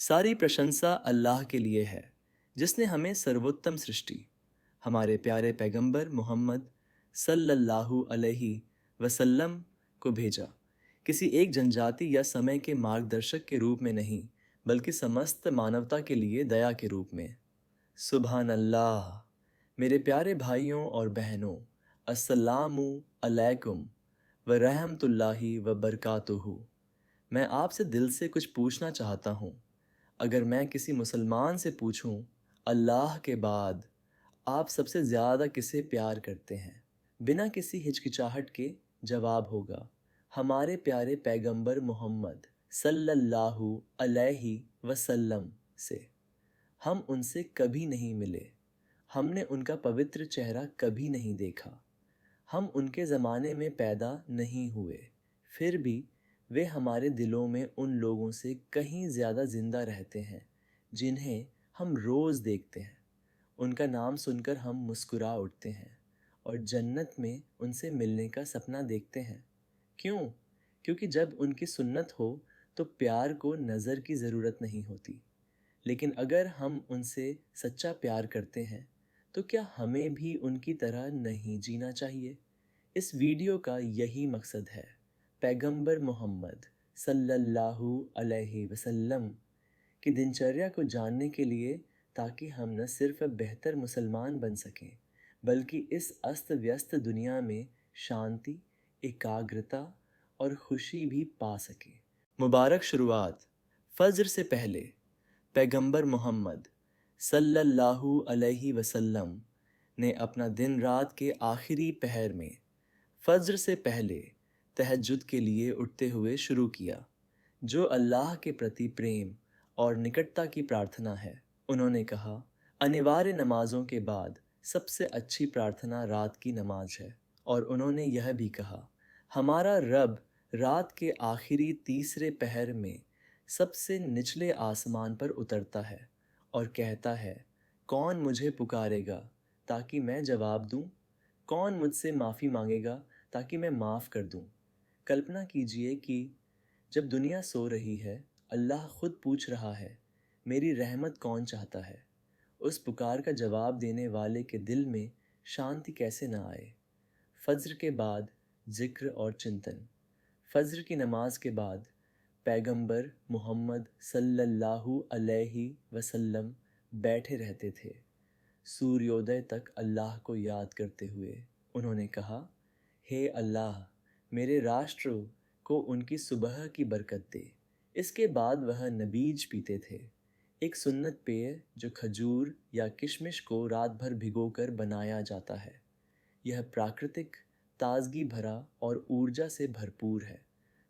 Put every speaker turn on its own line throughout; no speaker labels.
सारी प्रशंसा अल्लाह के लिए है जिसने हमें सर्वोत्तम सृष्टि हमारे प्यारे पैगंबर मोहम्मद सल्लल्लाहु अलैहि वसल्लम को भेजा। किसी एक जनजाति या समय के मार्गदर्शक के रूप में नहीं, बल्कि समस्त मानवता के लिए दया के रूप में। सुभान अल्लाह। मेरे प्यारे भाइयों और बहनों, अस्सलामु अलैकुम व रहमतुल्लाहि व बरकातुहू। मैं आपसे दिल से कुछ पूछना चाहता हूँ। अगर मैं किसी मुसलमान से पूछूं, अल्लाह के बाद आप सबसे ज़्यादा किसे प्यार करते हैं, बिना किसी हिचकिचाहट के जवाब होगा हमारे प्यारे पैगंबर मोहम्मद सल्लल्लाहु अलैहि वसल्लम से। हम उनसे कभी नहीं मिले, हमने उनका पवित्र चेहरा कभी नहीं देखा, हम उनके ज़माने में पैदा नहीं हुए, फिर भी वे हमारे दिलों में उन लोगों से कहीं ज़्यादा ज़िंदा रहते हैं जिन्हें हम रोज़ देखते हैं। उनका नाम सुनकर हम मुस्कुरा उठते हैं और जन्नत में उनसे मिलने का सपना देखते हैं। क्यों? क्योंकि जब उनकी सुन्नत हो तो प्यार को नज़र की ज़रूरत नहीं होती। लेकिन अगर हम उनसे सच्चा प्यार करते हैं तो क्या हमें भी उनकी तरह नहीं जीना चाहिए? इस वीडियो का यही मकसद है, पैगंबर मोहम्मद सल्लल्लाहु अलैहि वसल्लम की दिनचर्या को जानने के लिए, ताकि हम न सिर्फ बेहतर मुसलमान बन सकें, बल्कि इस अस्त व्यस्त दुनिया में शांति, एकाग्रता और खुशी भी पा सकें। मुबारक शुरुआत। फज्र से पहले पैगंबर मोहम्मद सल्लल्लाहु अलैहि वसल्लम ने अपना दिन रात के आखिरी पहर में फज्र से पहले तहज्जुद के लिए उठते हुए शुरू किया, जो अल्लाह के प्रति प्रेम और निकटता की प्रार्थना है। उन्होंने कहा, अनिवार्य नमाजों के बाद सबसे अच्छी प्रार्थना रात की नमाज है। और उन्होंने यह भी कहा, हमारा रब रात के आखिरी तीसरे पहर में सबसे निचले आसमान पर उतरता है और कहता है, कौन मुझे पुकारेगा ताकि मैं जवाब दूं? कौन मुझसे माफ़ी मांगेगा ताकि मैं माफ़ कर दूं? कल्पना कीजिए कि जब दुनिया सो रही है, अल्लाह खुद पूछ रहा है, मेरी रहमत कौन चाहता है? उस पुकार का जवाब देने वाले के दिल में शांति कैसे ना आए। फज्र के बाद जिक्र और चिंतन। फज्र की नमाज के बाद पैगंबर मोहम्मद सल्लल्लाहु अलैहि वसल्लम बैठे रहते थे, सूर्योदय तक अल्लाह को याद करते हुए। उन्होंने कहा, हे अल्लाह, मेरे राष्ट्र को उनकी सुबह की बरकत दे। इसके बाद वह नबीज पीते थे, एक सुन्नत पेय जो खजूर या किशमिश को रात भर भिगोकर बनाया जाता है। यह प्राकृतिक, ताजगी भरा और ऊर्जा से भरपूर है।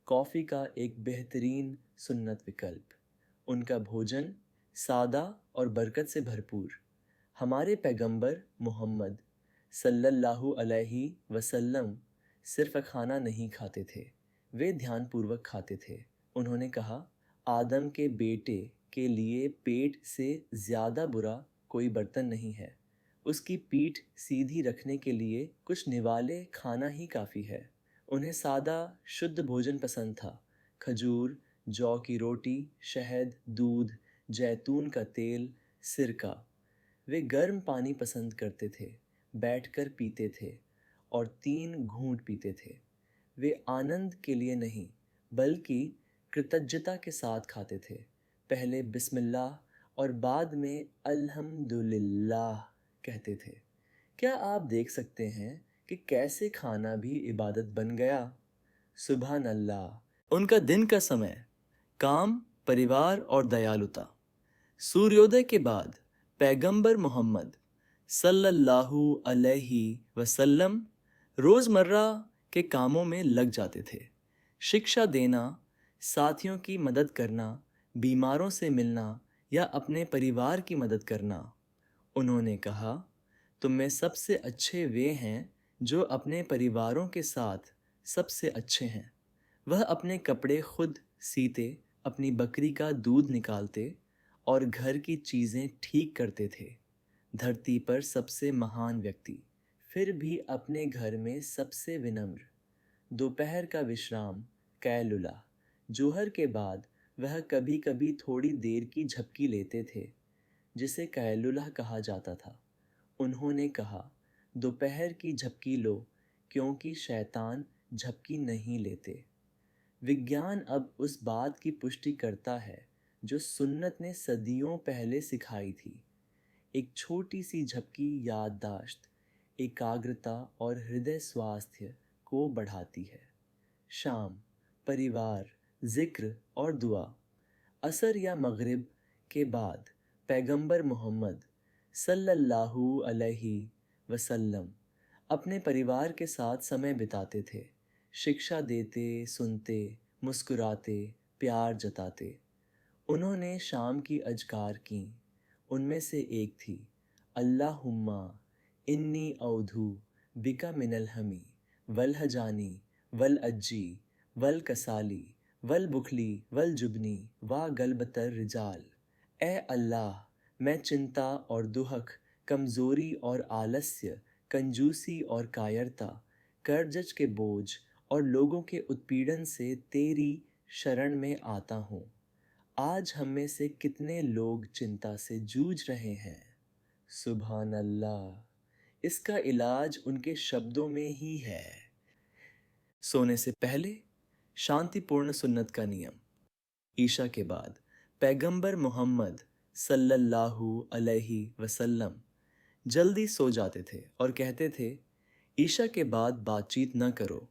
कॉफ़ी का एक बेहतरीन सुन्नत विकल्प। उनका भोजन सादा और बरकत से भरपूर। हमारे पैगंबर मोहम्मद सल्लल्लाहु अलैहि वसल्लम सिर्फ खाना नहीं खाते थे, वे ध्यानपूर्वक खाते थे। उन्होंने कहा, आदम के बेटे के लिए पेट से ज़्यादा बुरा कोई बर्तन नहीं है। उसकी पीठ सीधी रखने के लिए कुछ निवाले खाना ही काफ़ी है। उन्हें सादा शुद्ध भोजन पसंद था। खजूर, जौ की रोटी, शहद, दूध, जैतून का तेल, सिरका। वे गर्म पानी पसंद करते थे, बैठकर पीते थे और 3 घूंट पीते थे। वे आनंद के लिए नहीं, बल्कि कृतज्ञता के साथ खाते थे। पहले बिस्मिल्लाह और बाद में अल्हम्दुलिल्लाह कहते थे। क्या आप देख सकते हैं कि कैसे खाना भी इबादत बन गया? सुभान अल्लाह। उनका दिन का समय, काम, परिवार और दयालुता। सूर्योदय के बाद पैगंबर मोहम्मद सल्लल्लाहु अलैहि वसल्लम रोज़मर्रा के कामों में लग जाते थे। शिक्षा देना, साथियों की मदद करना, बीमारों से मिलना या अपने परिवार की मदद करना। उन्होंने कहा, तुम में सबसे अच्छे वे हैं जो अपने परिवारों के साथ सबसे अच्छे हैं। वह अपने कपड़े खुद सीते, अपनी बकरी का दूध निकालते और घर की चीज़ें ठीक करते थे। धरती पर सबसे महान व्यक्ति, फिर भी अपने घर में सबसे विनम्र। दोपहर का विश्राम कैलुला, जोहर के बाद वह कभी कभी थोड़ी देर की झपकी लेते थे, जिसे कैलुला कहा जाता था। उन्होंने कहा, दोपहर की झपकी लो, क्योंकि शैतान झपकी नहीं लेते। विज्ञान अब उस बात की पुष्टि करता है जो सुन्नत ने सदियों पहले सिखाई थी। एक छोटी सी झपकी याददाश्त, एकाग्रता और हृदय स्वास्थ्य को बढ़ाती है। शाम, परिवार, जिक्र और दुआ। असर या मगरिब के बाद पैगंबर मोहम्मद सल्लल्लाहु अलैहि वसल्लम अपने परिवार के साथ समय बिताते थे। शिक्षा देते, सुनते, मुस्कुराते, प्यार जताते। उन्होंने शाम की अज़कार की। उनमें से एक थी, अल्लाहुम्मा इन्नी औधू बिका मिनल हमी वल हजानी वल अज्जी वल कसाली वल बुखली वल जुबनी वा गलबतर रिजाल। ए अल्लाह, मैं चिंता और दुहक, कमज़ोरी और आलस्य, कंजूसी और कायरता, कर्जज के बोझ और लोगों के उत्पीड़न से तेरी शरण में आता हूँ। आज हम में से कितने लोग चिंता से जूझ रहे हैं। सुभान अल्लाह। इसका इलाज उनके शब्दों में ही है। सोने से पहले शांतिपूर्ण सुन्नत का नियम। ईशा के बाद पैगंबर मोहम्मद सल्लल्लाहु अलैहि वसल्लम जल्दी सो जाते थे और कहते थे, ईशा के बाद बातचीत न करो।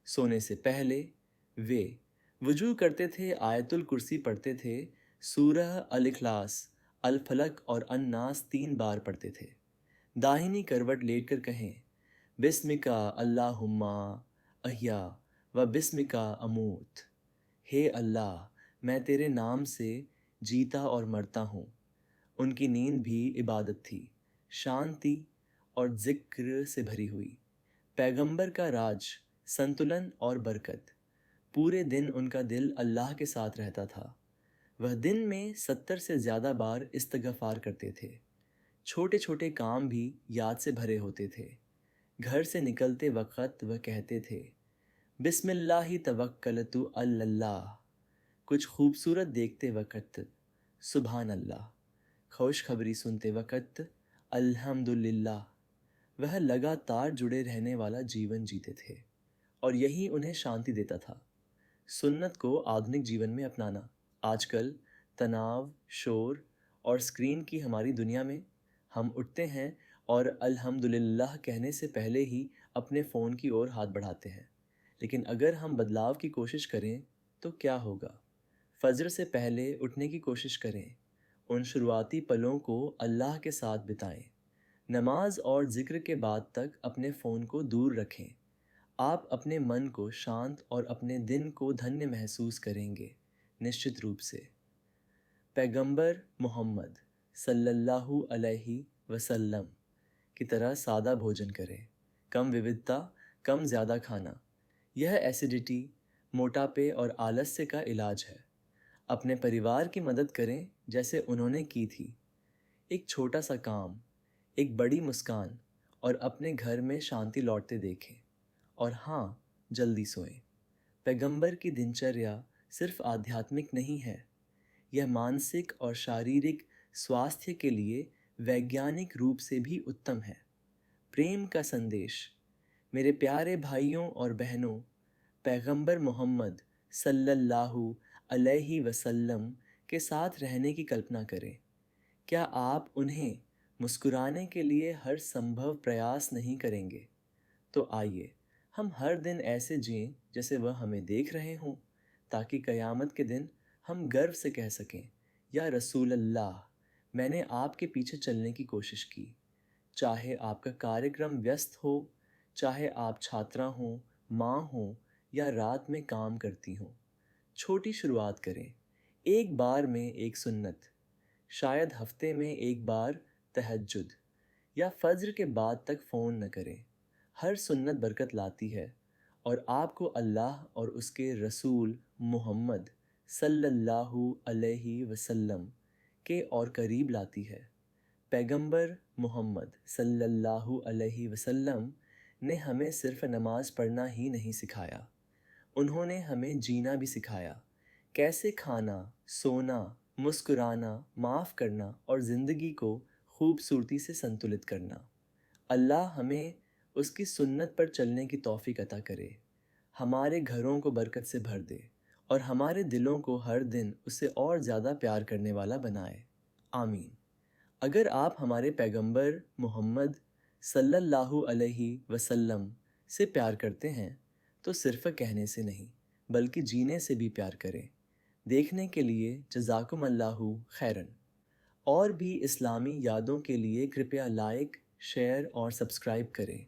सोने से पहले वे वुजू करते थे, आयतुल कुर्सी पढ़ते थे, सूरह अल इखलास, अल फलक और अन्नास 3 बार पढ़ते थे। दाहिनी करवट लेटकर कहें, बिस्मिका अल्लाहुम्मा अहिया व बिस्मिका अमूत। हे अल्लाह, मैं तेरे नाम से जीता और मरता हूँ। उनकी नींद भी इबादत थी, शांति और जिक्र से भरी हुई। पैगंबर का राज, संतुलन और बरकत। पूरे दिन उनका दिल अल्लाह के साथ रहता था। वह दिन में 70 से ज़्यादा बार इस्तगफार करते थे। छोटे छोटे काम भी याद से भरे होते थे। घर से निकलते वक़्त वह कहते थे, बिस्मिल्लाहि तवक्कलतु अल्लाह। कुछ खूबसूरत देखते वक़्त सुभान अल्लाह। खुशखबरी सुनते वक़्त अल्हम्दुलिल्लाह। वह लगातार जुड़े रहने वाला जीवन जीते थे और यही उन्हें शांति देता था। सुन्नत को आधुनिक जीवन में अपनाना। आजकल तनाव, शोर और स्क्रीन की हमारी दुनिया में हम उठते हैं और अल्हम्दुलिल्लाह कहने से पहले ही अपने फ़ोन की ओर हाथ बढ़ाते हैं। लेकिन अगर हम बदलाव की कोशिश करें तो क्या होगा? फजर से पहले उठने की कोशिश करें। उन शुरुआती पलों को अल्लाह के साथ बिताएं। नमाज और ज़िक्र के बाद तक अपने फ़ोन को दूर रखें। आप अपने मन को शांत और अपने दिन को धन्य महसूस करेंगे, निश्चित रूप से। पैगंबर मोहम्मद सल्लल्लाहु अलैहि वसल्लम की तरह सादा भोजन करें। कम विविधता, कम ज़्यादा खाना। यह एसिडिटी, मोटापे और आलस्य का इलाज है। अपने परिवार की मदद करें जैसे उन्होंने की थी। एक छोटा सा काम, एक बड़ी मुस्कान और अपने घर में शांति लौटते देखें। और हाँ, जल्दी सोएं। पैगंबर की दिनचर्या सिर्फ आध्यात्मिक नहीं है, यह मानसिक और शारीरिक स्वास्थ्य के लिए वैज्ञानिक रूप से भी उत्तम है। प्रेम का संदेश। मेरे प्यारे भाइयों और बहनों, पैगंबर मोहम्मद सल्लल्लाहु अलैहि वसल्लम के साथ रहने की कल्पना करें। क्या आप उन्हें मुस्कुराने के लिए हर संभव प्रयास नहीं करेंगे? तो आइए हम हर दिन ऐसे जिएं जैसे वह हमें देख रहे हों, ताकि क़यामत के दिन हम गर्व से कह सकें, या रसूल अल्लाह, मैंने आपके पीछे चलने की कोशिश की। चाहे आपका कार्यक्रम व्यस्त हो, चाहे आप छात्रा हों, माँ हों या रात में काम करती हों, छोटी शुरुआत करें। एक बार में एक सुन्नत, शायद हफ्ते में एक बार तहज्जुद, या फज्र के बाद तक फ़ोन न करें। हर सुन्नत बरकत लाती है और आपको अल्लाह और उसके रसूल मोहम्मद सल्लल्लाहु अलैहि वसल्लम के और करीब लाती है। पैगंबर मोहम्मद सल्लल्लाहु अलैहि वसल्लम ने हमें सिर्फ नमाज पढ़ना ही नहीं सिखाया, उन्होंने हमें जीना भी सिखाया। कैसे खाना, सोना, मुस्कुराना, माफ़ करना और ज़िंदगी को खूबसूरती से संतुलित करना। अल्लाह हमें उसकी सुन्नत पर चलने की तौफ़ीक अता करे, हमारे घरों को बरकत से भर दे और हमारे दिलों को हर दिन उससे और ज़्यादा प्यार करने वाला बनाए। आमीन। अगर आप हमारे पैगंबर मोहम्मद सल्लल्लाहु अलैहि वसल्लम से प्यार करते हैं तो सिर्फ़ कहने से नहीं बल्कि जीने से भी प्यार करें। देखने के लिए जज़ाकुमुल्लाहु खैरन। और भी इस्लामी यादों के लिए कृपया लाइक, शेयर और सब्सक्राइब करें।